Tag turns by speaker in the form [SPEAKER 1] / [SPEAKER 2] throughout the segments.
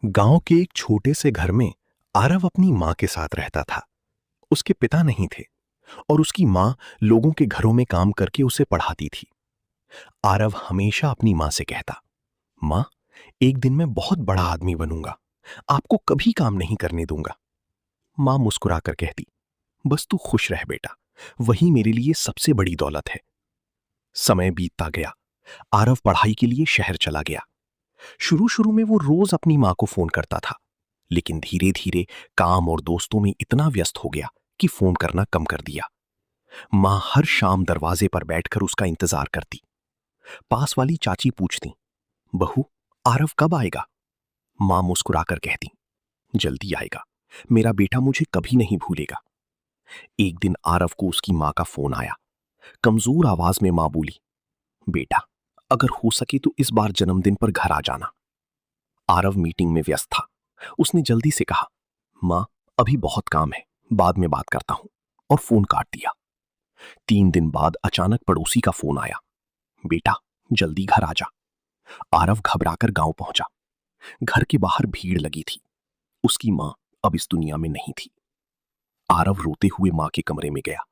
[SPEAKER 1] गांव के एक छोटे से घर में आरव अपनी मां के साथ रहता था। उसके पिता नहीं थे और उसकी मां लोगों के घरों में काम करके उसे पढ़ाती थी। आरव हमेशा अपनी मां से कहता, मां, एक दिन मैं बहुत बड़ा आदमी बनूंगा, आपको कभी काम नहीं करने दूंगा। मां मुस्कुराकर कहती, बस तू खुश रह बेटा, वही मेरे लिए सबसे बड़ी दौलत है। समय बीतता गया। आरव पढ़ाई के लिए शहर चला गया। शुरू शुरू में वो रोज अपनी मां को फोन करता था, लेकिन धीरे धीरे काम और दोस्तों में इतना व्यस्त हो गया कि फोन करना कम कर दिया। मां हर शाम दरवाजे पर बैठकर उसका इंतजार करती। पास वाली चाची पूछती, बहू, आरव कब आएगा? मां मुस्कुराकर कहती, जल्दी आएगा, मेरा बेटा मुझे कभी नहीं भूलेगा। एक दिन आरव को उसकी मां का फोन आया। कमजोर आवाज में मां बोली, बेटा, अगर हो सके तो इस बार जन्मदिन पर घर आ जाना। आरव मीटिंग में व्यस्त था। उसने जल्दी से कहा, मां, अभी बहुत काम है, बाद में बात करता हूं, और फोन काट दिया। 3 दिन बाद अचानक पड़ोसी का फोन आया, बेटा, जल्दी घर आ जा। आरव घबराकर गांव पहुंचा। घर के बाहर भीड़ लगी थी। उसकी मां अब इस दुनिया में नहीं थी। आरव रोते हुए मां के कमरे में गया।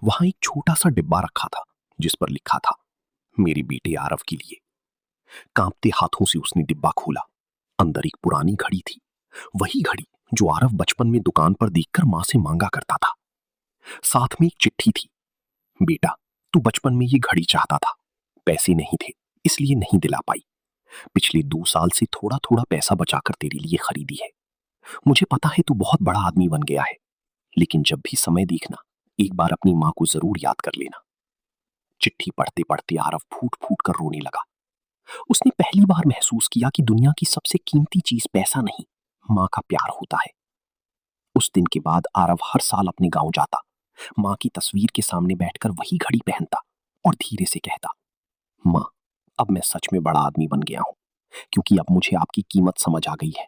[SPEAKER 1] वहां एक छोटा सा डिब्बा रखा था जिस पर लिखा था, मेरे बेटे आरव के लिए। कांपते हाथों से उसने डिब्बा खोला। अंदर एक पुरानी घड़ी थी, वही घड़ी जो आरव बचपन में दुकान पर देखकर मां से मांगा करता था। साथ में एक चिट्ठी थी, बेटा, तू बचपन में ये घड़ी चाहता था, पैसे नहीं थे इसलिए नहीं दिला पाई। पिछले 2 साल से थोड़ा थोड़ा पैसा बचाकर तेरे लिए खरीदी है। मुझे पता है तू बहुत बड़ा आदमी बन गया है, लेकिन जब भी समय देखना, एक बार अपनी मां को जरूर याद कर लेना। चिट्ठी पढ़ते पढ़ते आरव फूट फूट कर रोने लगा। उसने पहली बार महसूस किया कि दुनिया की सबसे कीमती चीज पैसा नहीं, मां का प्यार होता है। उस दिन के बाद आरव हर साल अपने गांव जाता, मां की तस्वीर के सामने बैठकर वही घड़ी पहनता और धीरे से कहता, मां, अब मैं सच में बड़ा आदमी बन गया हूं, क्योंकि अब मुझे आपकी कीमत समझ आ गई है।